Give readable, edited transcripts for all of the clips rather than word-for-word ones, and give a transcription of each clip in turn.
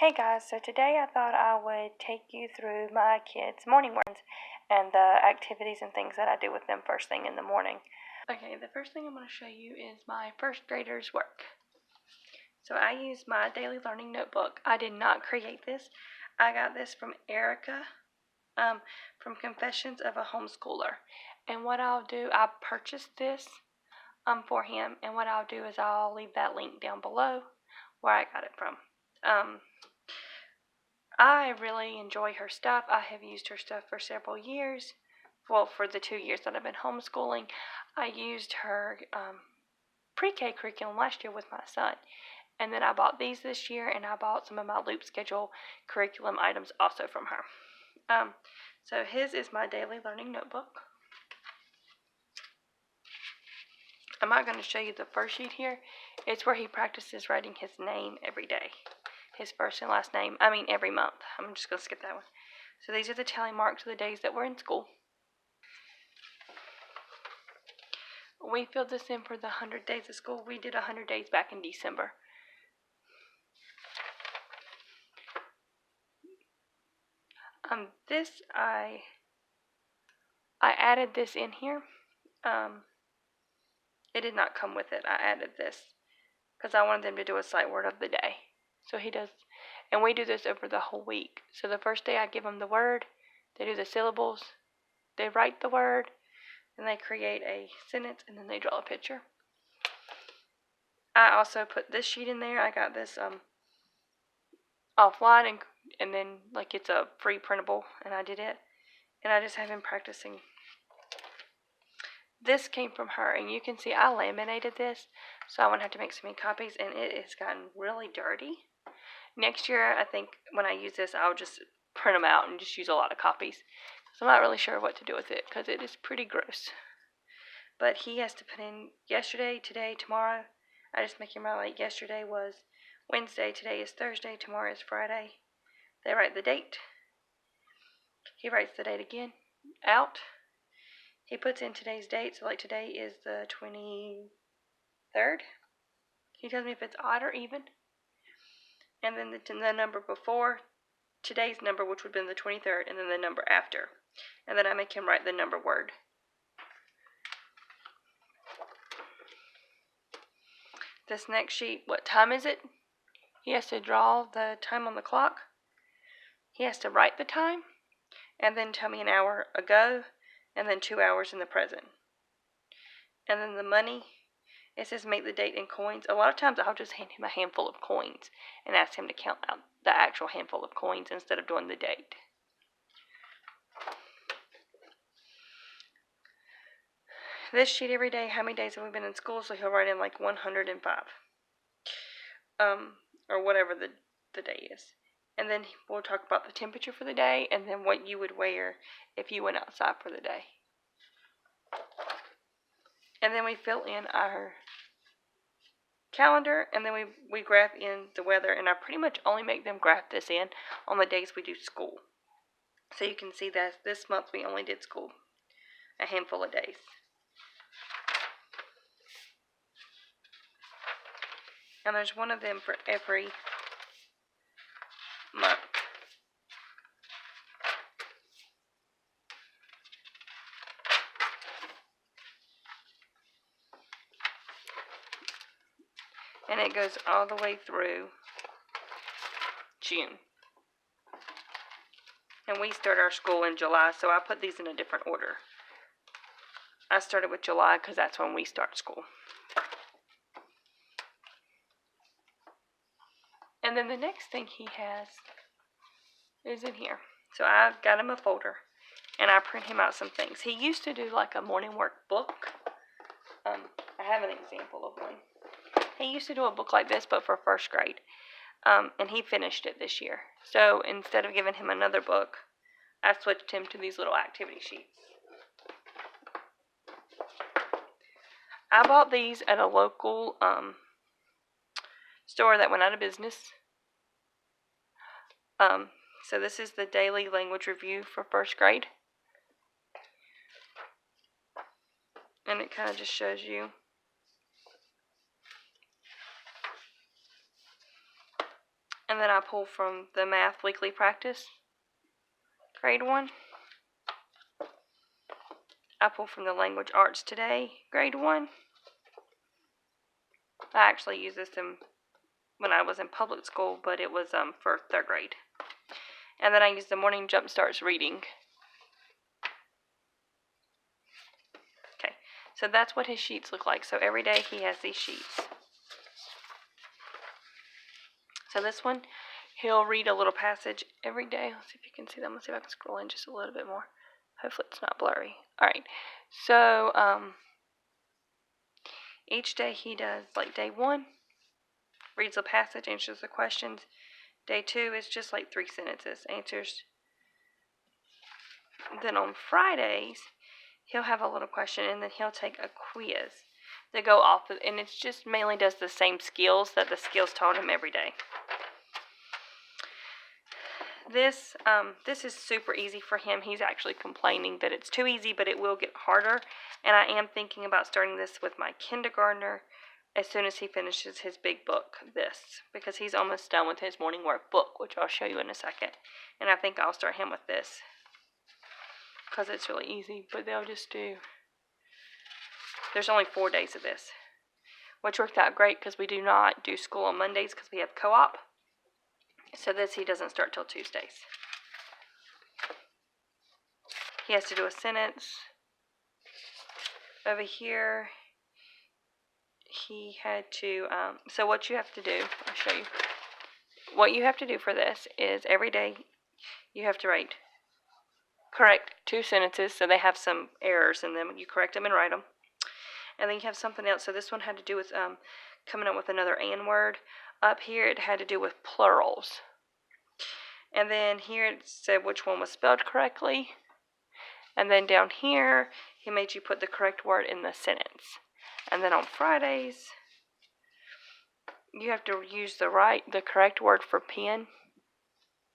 Hey guys, so today I thought I would take you through my kids' morning runs and the activities and things that I do with them first thing in the morning. Okay, the first thing I'm going to show you is my first grader's work. So I use my daily learning notebook. I did not create this. I got this from Erica from Confessions of a Homeschooler. And what I'll do, I purchased this for him, and what I'll do is I'll leave that link down below where I got it from. I really enjoy her stuff. I have used her stuff for several years. Well, for the 2 years that I've been homeschooling, I used her pre-K curriculum last year with my son. And then I bought these this year, and I bought some of my loop schedule curriculum items also from her. So his is my daily learning notebook. I'm not going to show you the first sheet here. It's where he practices writing his name every day. His first and last name, every month. I'm just going to skip that one. So these are the tally marks of the days that we're in school. We filled this in for the 100 days of school. We did 100 days back in December. I added this in here. It did not come with it. I added this because I wanted them to do a sight word of the day. So he does, and we do this over the whole week. So the first day I give them the word, they do the syllables, they write the word, and they create a sentence, and then they draw a picture. I also put this sheet in there. I got this offline, and then it's a free printable, and I did it. And I just have him practicing. This came from her, and you can see I laminated this, so I wouldn't have to make so many copies, and it has gotten really dirty. Next year, I think when I use this, I'll just print them out and just use a lot of copies. So I'm not really sure what to do with it because it is pretty gross. But he has to put in yesterday, today, tomorrow. I just make him write like yesterday was Wednesday, today is Thursday, tomorrow is Friday. They write the date. He writes the date again out. He puts in today's date, so like today is the 23rd. He tells me if it's odd or even. And then the number before today's number, which would have been the 23rd, and then the number after. And then I make him write the number word. This next sheet, what time is it? He has to draw the time on the clock. He has to write the time, and then tell me an hour ago, and then 2 hours in the present. And then the money, it says make the date in coins. A lot of times I'll just hand him a handful of coins and ask him to count out the actual handful of coins instead of doing the date. This sheet every day, how many days have we been in school? So he'll write in like 105. Or whatever the day is. And then we'll talk about the temperature for the day and then what you would wear if you went outside for the day. And then we fill in our calendar, and then we graph in the weather, and I pretty much only make them graph this in on the days we do school. So you can see that this month we only did school a handful of days. And there's one of them for every month. And it goes all the way through June. And we start our school in July, so I put these in a different order. I started with July because that's when we start school. And then the next thing he has is in here. So I got him a folder, and I print him out some things. He used to do like a morning workbook. I have an example of one. He used to do a book like this, but for first grade. And he finished it this year. So instead of giving him another book, I switched him to these little activity sheets. I bought these at a local store that went out of business. So this is the daily language review for first grade. And it kind of just shows you And then I pull from the Math Weekly Practice, grade 1. I pull from the Language Arts Today, grade 1. I actually used this when I was in public school, but it was for 3rd grade. And then I used the Morning Jump Starts Reading. Okay, so that's what his sheets look like. So every day he has these sheets. So this one, he'll read a little passage every day. Let's see if you can see that. Let's see if I can scroll in just a little bit more. Hopefully it's not blurry. Alright, so each day he does, like day 1, reads a passage, answers the questions. Day 2 is just like 3 sentences, answers. Then on Fridays, he'll have a little question, and then he'll take a quiz to go off of, and it's just mainly does the same skills that the skills taught him every day. This is super easy for him. He's actually complaining that it's too easy, but it will get harder. And I am thinking about starting this with my kindergartner as soon as he finishes his big book, because he's almost done with his morning workbook, which I'll show you in a second. And I think I'll start him with this because it's really easy, but they'll just do. There's only 4 days of this, which worked out great because we do not do school on Mondays because we have co-op. So this he doesn't start till Tuesdays. He has to do a sentence. Over here, he had to, so what you have to do, I'll show you. What you have to do for this is every day you have to write, correct 2 sentences, so they have some errors in them. You correct them and write them. And then you have something else. So this one had to do with coming up with another "and" word. Up here it had to do with plurals. And then here it said which one was spelled correctly. And then down here, he made you put the correct word in the sentence. And then on Fridays, you have to use the correct word for pen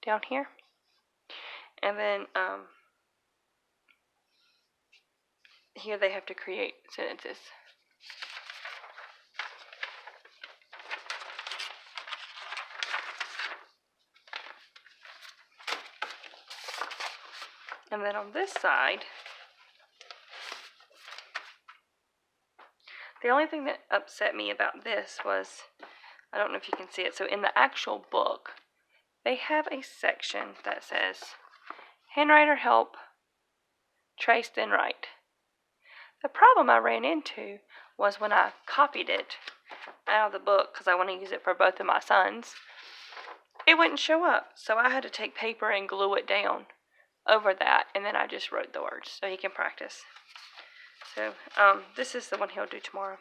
down here. And then here they have to create sentences. And then on this side, the only thing that upset me about this was, I don't know if you can see it, so in the actual book, they have a section that says, handwriter help, trace then write. The problem I ran into was when I copied it out of the book, because I want to use it for both of my sons, it wouldn't show up. So I had to take paper and glue it down over that, and then I just wrote the words so he can practice. So this is the one he'll do tomorrow.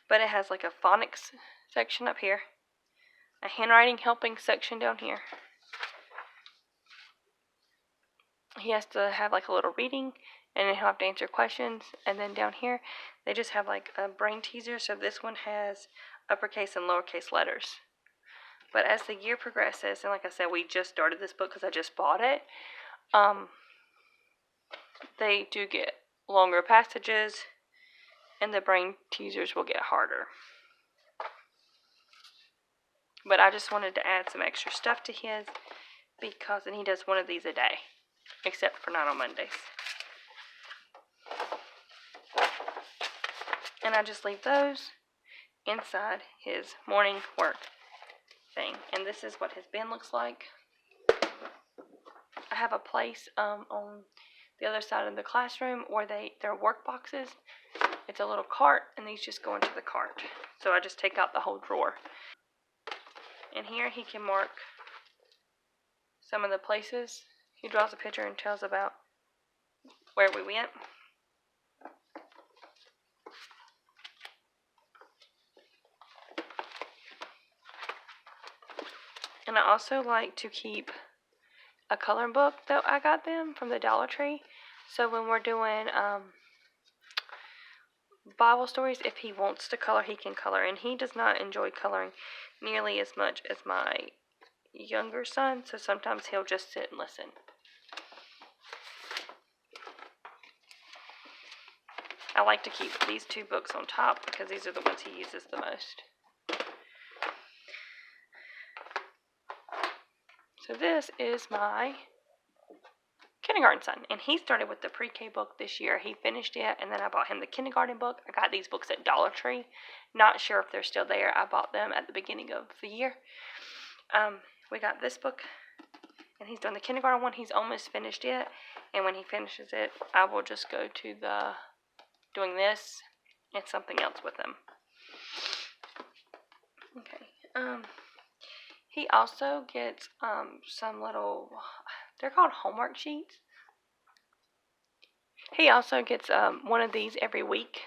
But it has like a phonics section up here, a handwriting helping section down here. He has to have like a little reading, and then he'll have to answer questions. And then down here, they just have like a brain teaser. So this one has uppercase and lowercase letters. But as the year progresses, and like I said, we just started this book because I just bought it, they do get longer passages, and the brain teasers will get harder. But I just wanted to add some extra stuff to his, and he does one of these a day, except for not on Mondays. And I just leave those inside his morning work thing. And this is what his bin looks like. I have a place on the other side of the classroom where their work boxes. It's a little cart, and these just go into the cart. So I just take out the whole drawer. And here he can mark some of the places. He draws a picture and tells about where we went. And I also like to keep a coloring book that I got them from the Dollar Tree. So when we're doing Bible stories, if he wants to color, he can color. And he does not enjoy coloring nearly as much as my younger son, so sometimes he'll just sit and listen. I like to keep these 2 books on top because these are the ones he uses the most. So this is my kindergarten son, and he started with the pre-K book this year. He finished it, and then I bought him the kindergarten book. I got these books at Dollar Tree. Not sure if they're still there. I bought them at the beginning of the year. We got this book, and he's doing the kindergarten one. He's almost finished it, and when he finishes it, I will just go to the doing this and something else with him. Okay. He also gets some little, they're called homework sheets. He also gets one of these every week.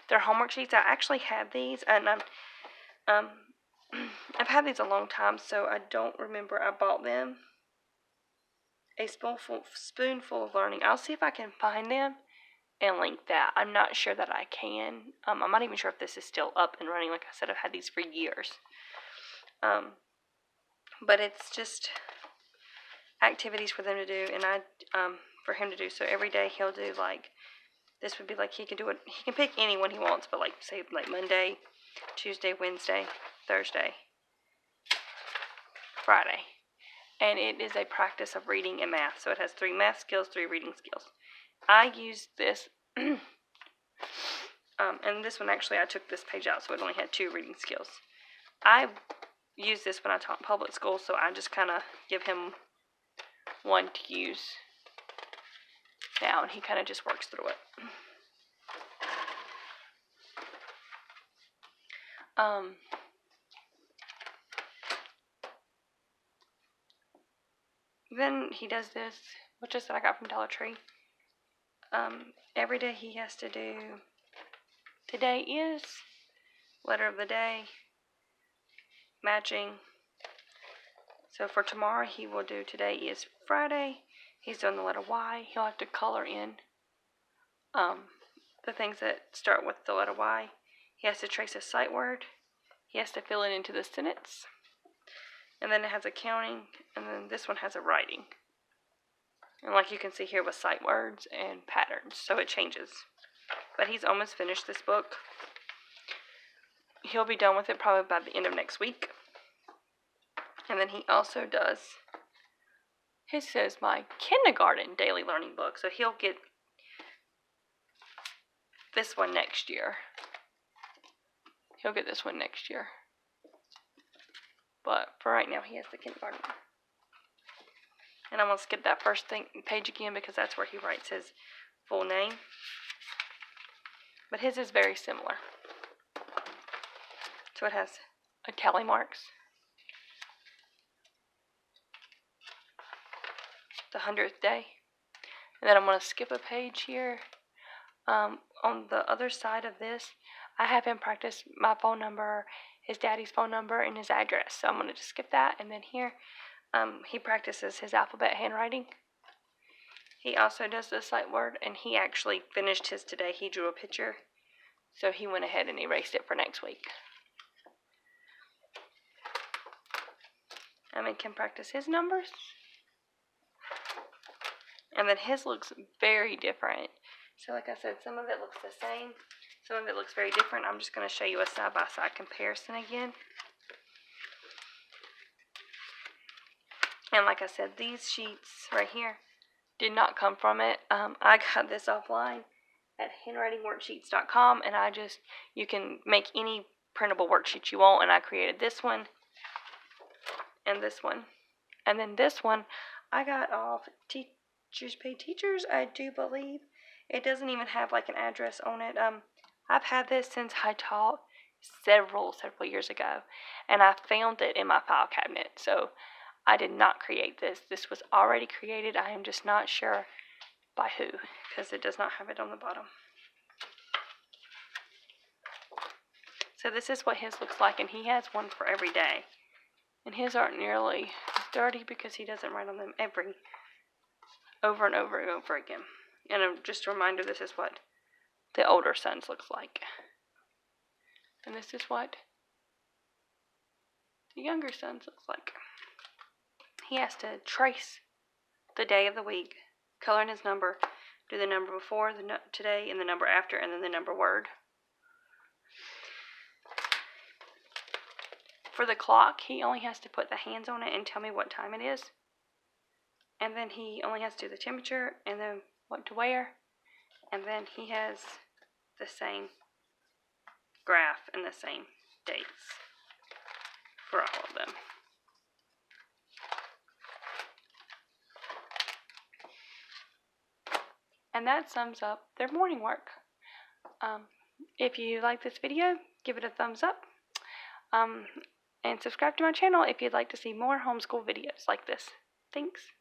They're homework sheets. I actually have these, and I've had these a long time, so I don't remember I bought them. A spoonful of learning. I'll see if I can find them and link that. I'm not sure that I can. I'm not even sure if this is still up and running. Like I said, I've had these for years. But it's just activities for them to do, and for him to do. So every day he'll do like, this would be like, he can do it. He can pick any one he wants, but like say like Monday, Tuesday, Wednesday, Thursday, Friday. And it is a practice of reading and math. So it has 3 math skills, 3 reading skills. I used this, and this one actually I took this page out, so it only had 2 reading skills. I use this when I taught public school, so I just kind of give him one to use now, and he kind of just works through it. Then he does this, which is that I got from Dollar Tree. Every day he has to do, today is, letter of the day, matching. So for tomorrow he will do, today is Friday, he's doing the letter Y. He'll have to color in the things that start with the letter Y. He has to trace a sight word. He has to fill it into the sentence. And then it has a counting, and then this one has a writing. And like you can see here with sight words and patterns, so it changes. But he's almost finished this book. He'll be done with it probably by the end of next week. And then he also does, his says my kindergarten daily learning book. So he'll get this one next year. He'll get this one next year. But for right now, he has the kindergarten one. And I'm going to skip that first page again because that's where he writes his full name. But his is very similar. So it has a tally marks, the 100th day. And then I'm going to skip a page here. On the other side of this, I have him practice my phone number, his daddy's phone number, and his address. So I'm going to just skip that. And then here, he practices his alphabet handwriting. He also does the sight word, and he actually finished his today. He drew a picture, so he went ahead and erased it for next week. He can practice his numbers. And then his looks very different. So like I said, some of it looks the same. Some of it looks very different. I'm just going to show you a side-by-side comparison again. And like I said, these sheets right here did not come from it. I got this offline at handwritingworksheets.com, and you can make any printable worksheet you want, and I created this one and this one. And then this one I got off Teachers Pay Teachers, I do believe. It doesn't even have like an address on it. I've had this since I taught several years ago, and I found it in my file cabinet. So I did not create this. This was already created. I am just not sure by who, because it does not have it on the bottom. So this is what his looks like, and he has one for every day. And his aren't nearly dirty because he doesn't write on them over and over and over again. And just a reminder, this is what the older son's looks like. And this is what the younger son's looks like. He has to trace the day of the week, color in his number, do the number before today and the number after, and then the number word. For the clock, he only has to put the hands on it and tell me what time it is. And then he only has to do the temperature and then what to wear. And then he has the same graph and the same dates for all of them. And that sums up their morning work. If you like this video, give it a thumbs up. And subscribe to my channel if you'd like to see more homeschool videos like this. Thanks.